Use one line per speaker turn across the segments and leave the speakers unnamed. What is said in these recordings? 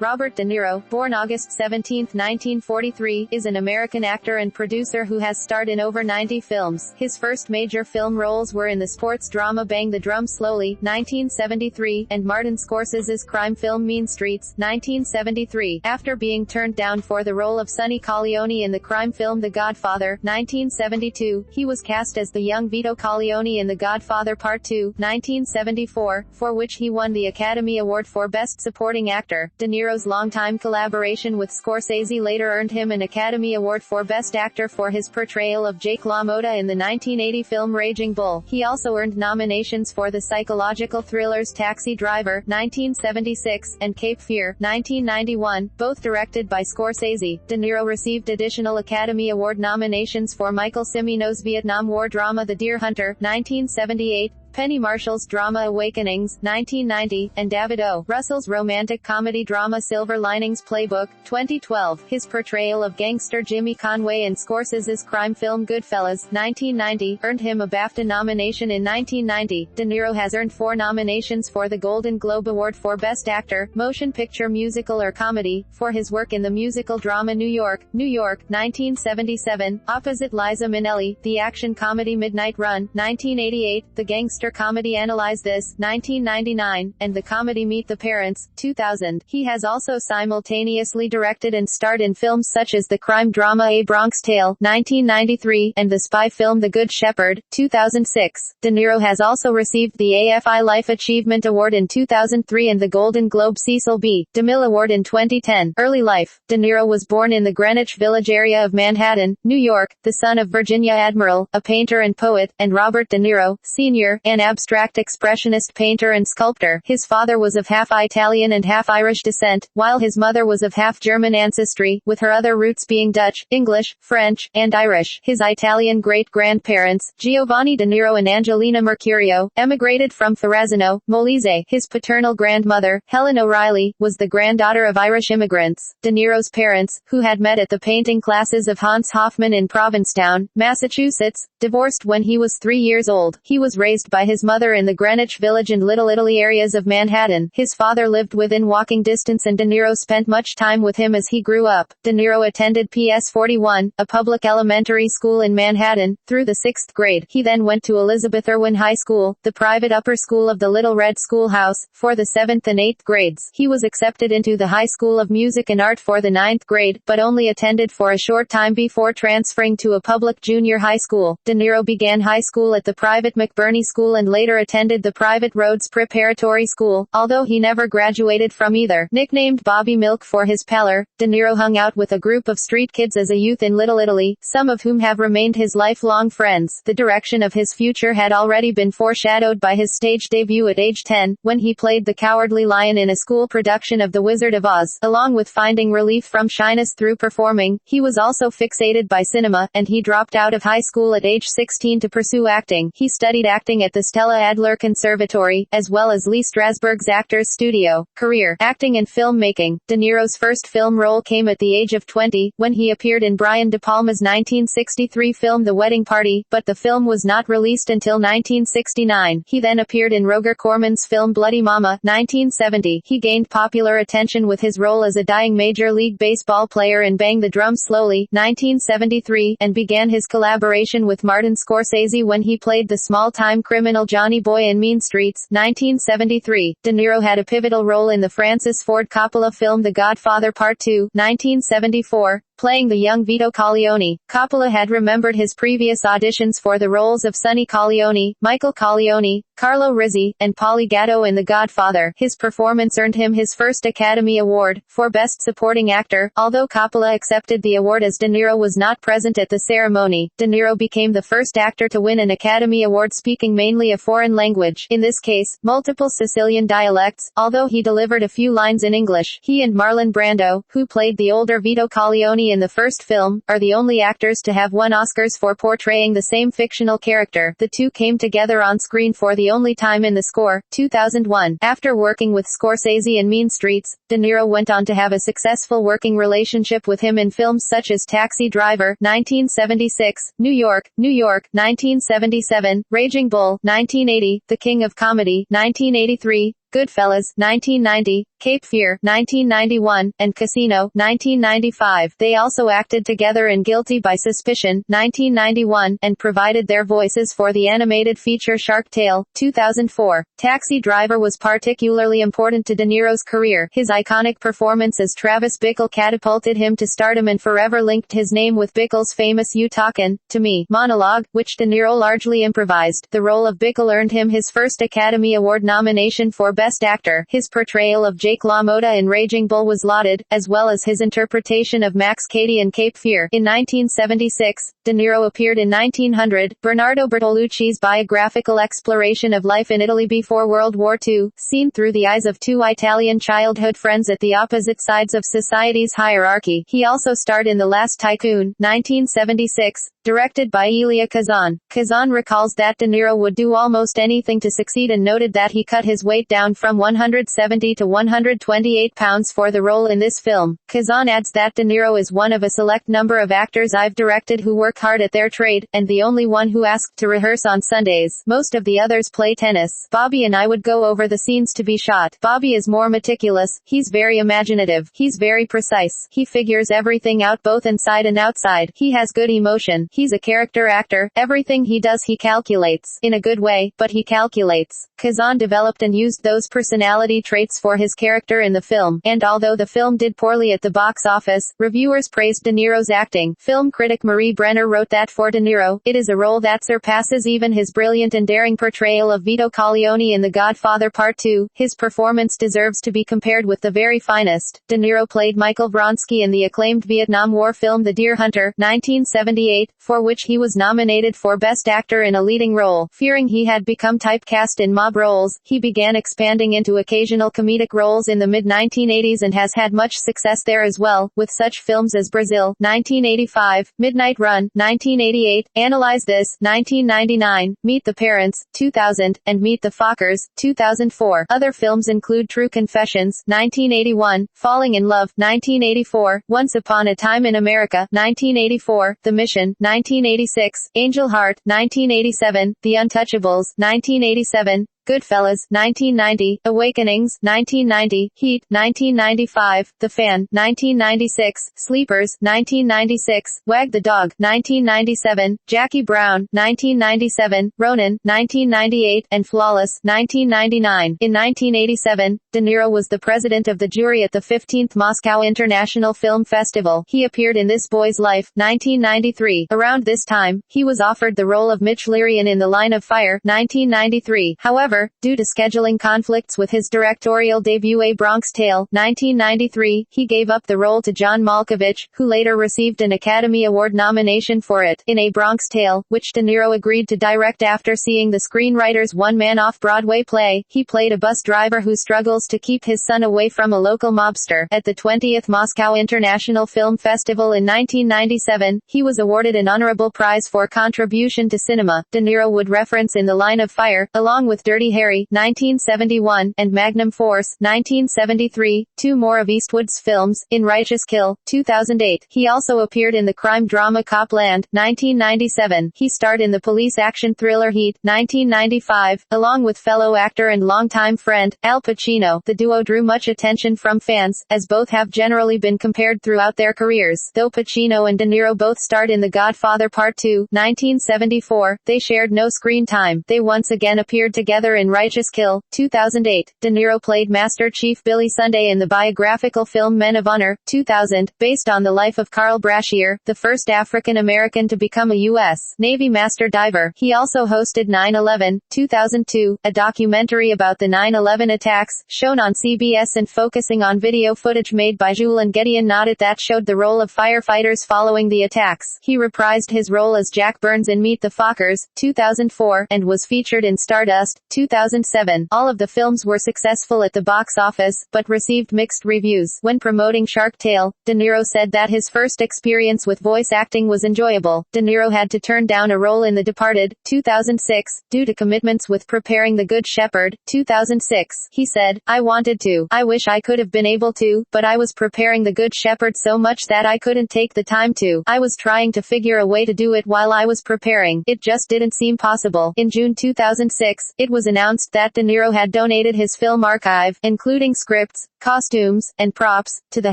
Robert De Niro, born August 17, 1943, is an American actor and producer who has starred in over 90 films. His first major film roles were in the sports drama Bang the Drum Slowly, 1973, and Martin Scorsese's crime film Mean Streets, 1973. After being turned down for the role of Sonny Corleone in the crime film The Godfather, 1972, he was cast as the young Vito Corleone in The Godfather Part 2, 1974, for which he won the Academy Award for Best Supporting Actor. De Niro's longtime collaboration with Scorsese later earned him an Academy Award for Best Actor for his portrayal of Jake LaMotta in the 1980 film Raging Bull. He also earned nominations for the psychological thrillers Taxi Driver, 1976, and Cape Fear, 1991, both directed by Scorsese. De Niro received additional Academy Award nominations for Michael Cimino's Vietnam War drama The Deer Hunter, 1978, Penny Marshall's drama Awakenings, 1990, and David O. Russell's romantic comedy drama Silver Linings Playbook, 2012. His portrayal of gangster Jimmy Conway in Scorsese's crime film Goodfellas, 1990, earned him a BAFTA nomination in 1990. De Niro has earned 4 nominations for the Golden Globe Award for Best Actor, Motion Picture Musical or Comedy, for his work in the musical drama New York, 1977, opposite Liza Minnelli, the action comedy Midnight Run, 1988, the gangster comedy Analyze This, 1999, and the comedy Meet the Parents, 2000. He has also simultaneously directed and starred in films such as the crime drama A Bronx Tale, 1993, and the spy film The Good Shepherd, 2006. De Niro has also received the AFI Life Achievement Award in 2003 and the Golden Globe Cecil B. DeMille Award in 2010. Early life. De Niro was born in the Greenwich Village area of Manhattan, New York, the son of Virginia Admiral, a painter and poet, and Robert De Niro, Sr., an abstract expressionist painter and sculptor. His father was of half Italian and half Irish descent, while his mother was of half German ancestry, with her other roots being Dutch, English, French, and Irish. His Italian great-grandparents, Giovanni De Niro and Angelina Mercurio, emigrated from Verrazzano, Molise. His paternal grandmother, Helen O'Reilly, was the granddaughter of Irish immigrants. De Niro's parents, who had met at the painting classes of Hans Hofmann in Provincetown, Massachusetts, divorced when he was 3 years old. He was raised by his mother in the Greenwich Village and Little Italy areas of Manhattan. His father lived within walking distance and De Niro spent much time with him as he grew up. De Niro attended PS 41, a public elementary school in Manhattan, through the 6th grade. He then went to Elizabeth Irwin High School, the private upper school of the Little Red Schoolhouse, for the 7th and 8th grades. He was accepted into the High School of Music and Art for the 9th grade, but only attended for a short time before transferring to a public junior high school. De Niro began high school at the private McBurney School and later attended the private Rhodes Preparatory School, although he never graduated from either. Nicknamed Bobby Milk for his pallor, De Niro hung out with a group of street kids as a youth in Little Italy, some of whom have remained his lifelong friends. The direction of his future had already been foreshadowed by his stage debut at age 10, when he played the Cowardly Lion in a school production of The Wizard of Oz. Along with finding relief from shyness through performing, he was also fixated by cinema, and he dropped out of high school at age 16 to pursue acting. He studied acting at the Stella Adler Conservatory, as well as Lee Strasberg's Actors Studio. Career: acting and filmmaking. De Niro's first film role came at the age of 20, when he appeared in Brian De Palma's 1963 film The Wedding Party, but the film was not released until 1969. He then appeared in Roger Corman's film Bloody Mama, 1970. He gained popular attention with his role as a dying Major League Baseball player in Bang the Drum Slowly, 1973, and began his collaboration with Martin Scorsese when he played the small-time criminal Johnny Boy in Mean Streets, 1973. De Niro had a pivotal role in the Francis Ford Coppola film The Godfather Part 2, 1974, playing the young Vito Corleone. Coppola had remembered his previous auditions for the roles of Sonny Corleone, Michael Corleone, Carlo Rizzi, and Paulie Gatto in The Godfather. His performance earned him his first Academy Award for Best Supporting Actor, although Coppola accepted the award as De Niro was not present at the ceremony. De Niro became the first actor to win an Academy Award speaking mainly a foreign language, in this case, multiple Sicilian dialects, although he delivered a few lines in English. He and Marlon Brando, who played the older Vito Corleone in the first film, are the only actors to have won Oscars for portraying the same fictional character. The two came together on screen for the only time in The Score, 2001. After working with Scorsese in Mean Streets, De Niro went on to have a successful working relationship with him in films such as Taxi Driver, 1976, New York, 1977, Raging Bull, 1980, The King of Comedy, 1983, Goodfellas, 1990, Cape Fear, 1991, and Casino, 1995. They also acted together in Guilty by Suspicion, 1991, and provided their voices for the animated feature Shark Tale, 2004. Taxi Driver was particularly important to De Niro's career. His iconic performance as Travis Bickle catapulted him to stardom and forever linked his name with Bickle's famous "You Talkin' to Me" monologue, which De Niro largely improvised. The role of Bickle earned him his first Academy Award nomination for Best Actor. His portrayal of Jake LaMotta in Raging Bull was lauded, as well as his interpretation of Max Cady in Cape Fear. In 1976, De Niro appeared in 1900, Bernardo Bertolucci's biographical exploration of life in Italy before World War II, seen through the eyes of two Italian childhood friends at the opposite sides of society's hierarchy. He also starred in The Last Tycoon, 1976, directed by Elia Kazan. Kazan recalls that De Niro would do almost anything to succeed and noted that he cut his weight down from 170 to 128 pounds for the role in this film. Kazan adds that De Niro is one of a select number of actors I've directed who work hard at their trade, and the only one who asked to rehearse on Sundays. Most of the others play tennis. Bobby and I would go over the scenes to be shot. Bobby is more meticulous, he's very imaginative, he's very precise, he figures everything out both inside and outside, he has good emotion, he's a character actor, everything he does he calculates. In a good way, but he calculates. Kazan developed and used those personality traits for his character in the film, and although the film did poorly at the box office, reviewers praised De Niro's acting. Film critic Marie Brenner wrote that for De Niro, it is a role that surpasses even his brilliant and daring portrayal of Vito Corleone in The Godfather Part 2. His performance deserves to be compared with the very finest. De Niro played Michael Vronsky in the acclaimed Vietnam War film The Deer Hunter, 1978, for which he was nominated for Best Actor in a leading role. Fearing he had become typecast in mob roles, he began expanding into occasional comedic roles in the mid-1980s and has had much success there as well, with such films as Brazil, 1985, Midnight Run, 1988, Analyze This, 1999, Meet the Parents, 2000, and Meet the Fockers, 2004. Other films include True Confessions, 1981, Falling in Love, 1984, Once Upon a Time in America, 1984, The Mission, 1986, Angel Heart, 1987, The Untouchables, 1987, Goodfellas, 1990, Awakenings, 1990, Heat, 1995, The Fan, 1996, Sleepers, 1996, Wag the Dog, 1997, Jackie Brown, 1997, Ronin, 1998, and Flawless, 1999. In 1987, De Niro was the president of the jury at the 15th Moscow International Film Festival. He appeared in This Boy's Life, 1993. Around this time, he was offered the role of Mitch Lyrian in The Line of Fire, 1993. However, due to scheduling conflicts with his directorial debut A Bronx Tale, 1993, he gave up the role to John Malkovich, who later received an Academy Award nomination for it. In A Bronx Tale, which De Niro agreed to direct after seeing the screenwriter's one-man off-Broadway play, he played a bus driver who struggles to keep his son away from a local mobster. At the 20th Moscow International Film Festival in 1997, he was awarded an honorable prize for contribution to cinema. De Niro would reference in The Line of Fire, along with Dirty Harry, 1971, and Magnum Force, 1973, two more of Eastwood's films, in Righteous Kill, 2008. He also appeared in the crime drama Copland, 1997. He starred in the police action thriller Heat, 1995, along with fellow actor and longtime friend, Al Pacino. The duo drew much attention from fans, as both have generally been compared throughout their careers. Though Pacino and De Niro both starred in The Godfather Part 2, 1974, they shared no screen time. They once again appeared together in Righteous Kill, 2008. De Niro played Master Chief Billy Sunday in the biographical film Men of Honor, 2000, based on the life of Carl Brashear, the first African-American to become a U.S. Navy master diver. He also hosted 9/11, 2002, a documentary about the 9/11 attacks, shown on CBS and focusing on video footage made by Jules and Gideon Noddet that showed the role of firefighters following the attacks. He reprised his role as Jack Burns in Meet the Fockers, 2004, and was featured in Stardust, 2007. All of the films were successful at the box office, but received mixed reviews. When promoting Shark Tale, De Niro said that his first experience with voice acting was enjoyable. De Niro had to turn down a role in The Departed, 2006, due to commitments with preparing The Good Shepherd, 2006. He said, I wanted to. I wish I could have been able to, but I was preparing The Good Shepherd so much that I couldn't take the time to. I was trying to figure a way to do it while I was preparing. It just didn't seem possible. In June 2006, it was announced that De Niro had donated his film archive, including scripts, costumes, and props, to the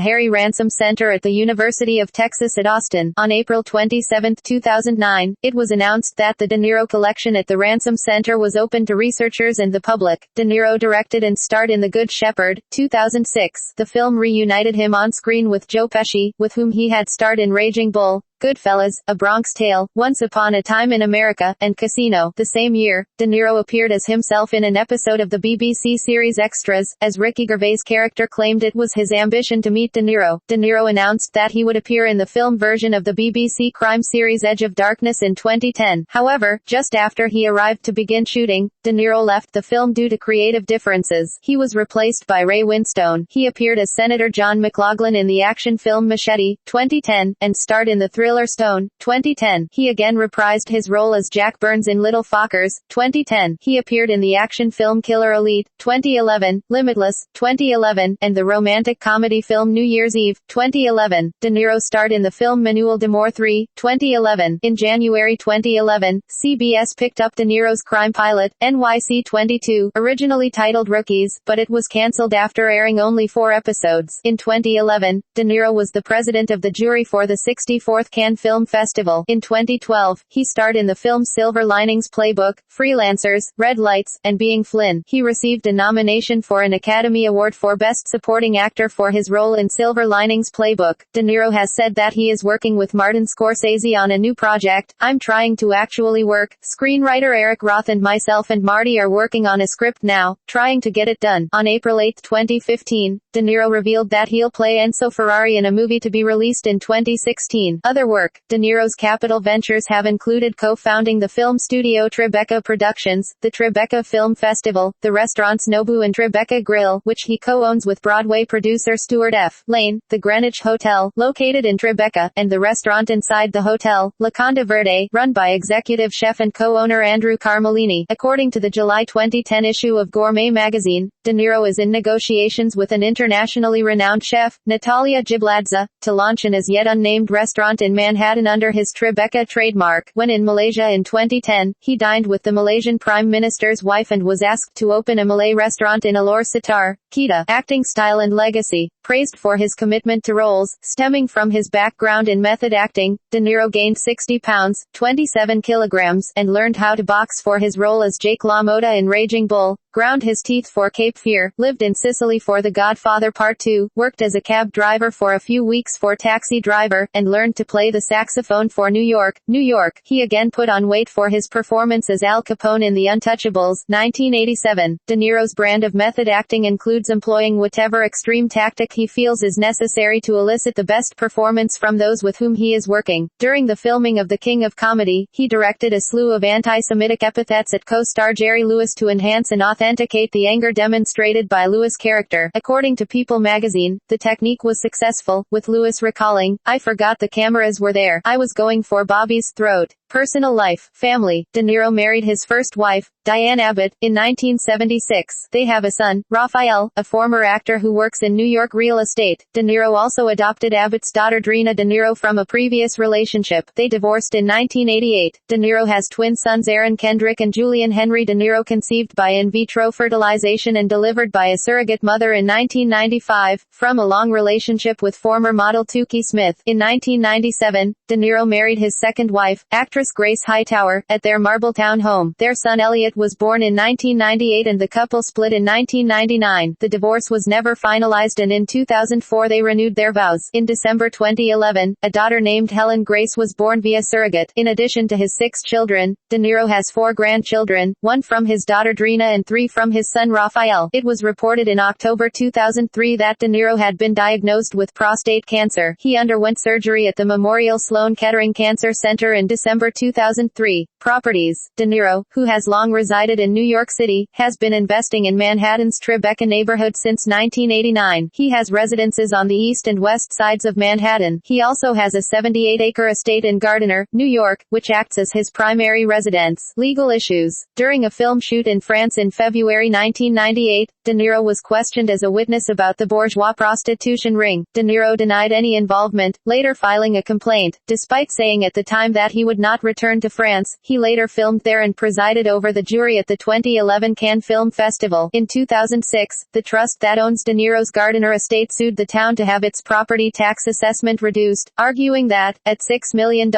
Harry Ransom Center at the University of Texas at Austin. On April 27, 2009, it was announced that the De Niro collection at the Ransom Center was open to researchers and the public. De Niro directed and starred in The Good Shepherd, 2006. The film reunited him on screen with Joe Pesci, with whom he had starred in Raging Bull, Goodfellas, A Bronx Tale, Once Upon a Time in America, and Casino. The same year, De Niro appeared as himself in an episode of the BBC series Extras, as Ricky Gervais' character claimed it was his ambition to meet De Niro. De Niro announced that he would appear in the film version of the BBC crime series Edge of Darkness in 2010. However, just after he arrived to begin shooting, De Niro left the film due to creative differences. He was replaced by Ray Winstone. He appeared as Senator John McLaughlin in the action film Machete, 2010, and starred in the thriller Stone, 2010. He again reprised his role as Jack Burns in Little Fockers, 2010. He appeared in the action film Killer Elite, 2011, Limitless, 2011, and the romantic comedy film New Year's Eve, 2011. De Niro starred in the film Manuel de Mort 3, 2011. In January 2011, CBS picked up De Niro's crime pilot, NYC 22, originally titled Rookies, but it was cancelled after airing only 4 episodes. In 2011, De Niro was the president of the jury for the 64th Cannes Film Festival. In 2012, he starred in the films Silver Linings Playbook, Freelancers, Red Lights, and Being Flynn. He received a nomination for an Academy Award for Best Supporting Actor for his role in Silver Linings Playbook. De Niro has said that he is working with Martin Scorsese on a new project. I'm trying to actually work. Screenwriter Eric Roth and myself and Marty are working on a script now, trying to get it done. On April 8, 2015, De Niro revealed that he'll play Enzo Ferrari in a movie to be released in 2016. Other work. De Niro's capital ventures have included co-founding the film studio Tribeca Productions, the Tribeca Film Festival, the restaurants Nobu and Tribeca Grill, which he co-owns with Broadway producer Stuart F. Lane, the Greenwich Hotel, located in Tribeca, and the restaurant inside the hotel, La Conda Verde, run by executive chef and co-owner Andrew Carmelini. According to the July 2010 issue of Gourmet magazine, De Niro is in negotiations with an internationally renowned chef, Natalia Gibladze, to launch an as yet unnamed restaurant in Manhattan under his Tribeca trademark. When in Malaysia in 2010, he dined with the Malaysian Prime Minister's wife and was asked to open a Malay restaurant in Alor Setar, Kedah. Acting style and legacy. Praised for his commitment to roles, stemming from his background in method acting, De Niro gained 60 pounds, 27 kilograms, and learned how to box for his role as Jake LaMotta in Raging Bull, ground his teeth for Cape Fear, lived in Sicily for The Godfather Part 2, worked as a cab driver for a few weeks for Taxi Driver, and learned to play the saxophone for New York, New York. He again put on weight for his performance as Al Capone in The Untouchables, 1987. De Niro's brand of method acting includes employing whatever extreme tactic he feels is necessary to elicit the best performance from those with whom he is working. During the filming of The King of Comedy, he directed a slew of anti-Semitic epithets at co-star Jerry Lewis to enhance and authenticate the anger demonstrated by Lewis' character. According to People magazine, the technique was successful, with Lewis recalling, "I forgot the cameras were there. I was going for Bobby's throat." Personal life, family. De Niro married his first wife, Diane Abbott, in 1976. They have a son, Raphael, a former actor who works in New York real estate. De Niro also adopted Abbott's daughter Drina De Niro from a previous relationship. They divorced in 1988. De Niro has twin sons Aaron Kendrick and Julian Henry De Niro, conceived by in vitro fertilization and delivered by a surrogate mother in 1995, from a long relationship with former model Tukey Smith. In 1997, De Niro married his second wife, actress Grace Hightower, at their Marbletown home. Their son Elliot was born in 1998 and the couple split in 1999. The divorce was never finalized and in 2004 they renewed their vows. In December 2011, a daughter named Helen Grace was born via surrogate. In addition to his 6 children, De Niro has 4 grandchildren, 1 from his daughter Drina and 3 from his son Raphael. It was reported in October 2003 that De Niro had been diagnosed with prostate cancer. He underwent surgery at the Memorial Sloan Kettering Cancer Center in December 2003. Properties. De Niro, who has long resided in New York City, has been investing in Manhattan's Tribeca neighborhood since 1989. He has residences on the east and west sides of Manhattan. He also has a 78-acre estate in Gardiner, New York, which acts as his primary residence. Legal issues. During a film shoot in France in February 1998, De Niro was questioned as a witness about the bourgeois prostitution ring. De Niro denied any involvement, later filing a complaint, despite saying at the time that he would not not return to France. He later filmed there and presided over the jury at the 2011 Cannes Film Festival. In 2006, the trust that owns De Niro's Gardiner estate sued the town to have its property tax assessment reduced, arguing that, at $6 million,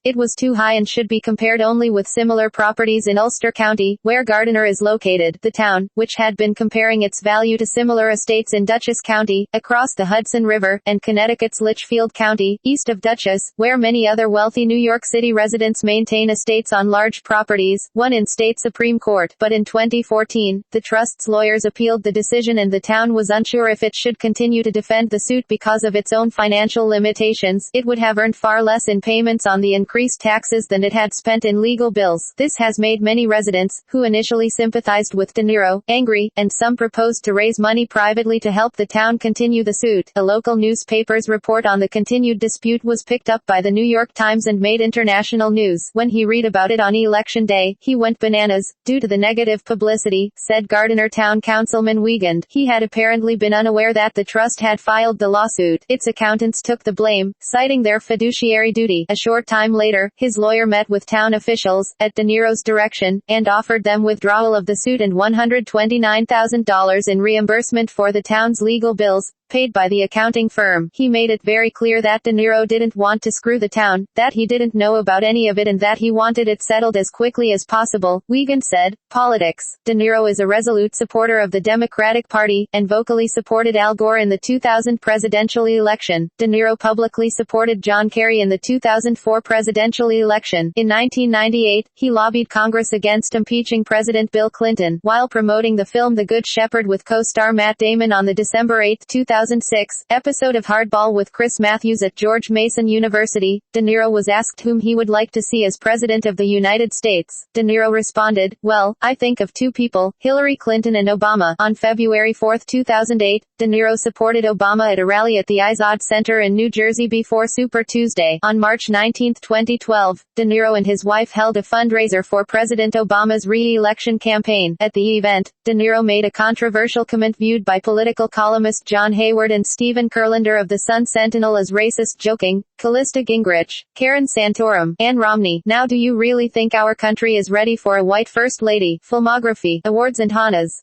it was too high and should be compared only with similar properties in Ulster County, where Gardiner is located. The town, which had been comparing its value to similar estates in Dutchess County, across the Hudson River, and Connecticut's Litchfield County, east of Dutchess, where many other wealthy New York City residents maintain estates on large properties, won in state Supreme Court. But in 2014, the trust's lawyers appealed the decision and the town was unsure if it should continue to defend the suit because of its own financial limitations. It would have earned far less in payments on the increased taxes than it had spent in legal bills. This has made many residents, who initially sympathized with De Niro, angry, and some proposed to raise money privately to help the town continue the suit. A local newspaper's report on the continued dispute was picked up by the New York Times and made international news. When he read about it on election day, he went bananas, due to the negative publicity, said Gardiner Town Councilman Wiegand. He had apparently been unaware that the trust had filed the lawsuit. Its accountants took the blame, citing their fiduciary duty. A short time later, his lawyer met with town officials, at De Niro's direction, and offered them withdrawal of the suit and $129,000 in reimbursement for the town's legal bills, paid by the accounting firm. He made it very clear that De Niro didn't want to screw the town, that he didn't know about any of it and that he wanted it settled as quickly as possible. Wiegand said, politics. De Niro is a resolute supporter of the Democratic Party, and vocally supported Al Gore in the 2000 presidential election. De Niro publicly supported John Kerry in the 2004 presidential election. In 1998, he lobbied Congress against impeaching President Bill Clinton, while promoting the film The Good Shepherd with co-star Matt Damon on the December 8, 2006 episode of Hardball with Chris Matthews at George Mason University. De Niro was asked whom he would like to see as President of the United States. De Niro responded, "Well, I think of two people, Hillary Clinton and Obama." On February 4, 2008, De Niro supported Obama at a rally at the Izod Center in New Jersey before Super Tuesday. On March 19, 2012, De Niro and his wife held a fundraiser for President Obama's re-election campaign. At the event, De Niro made a controversial comment viewed by political columnist John Hayward and Stephen Kurlander of the Sun Sentinel as racist, joking, Callista Gingrich, Karen Santorum, Ann Romney. Now do you really think our country is ready for a white first lady? Filmography, awards and Hanas.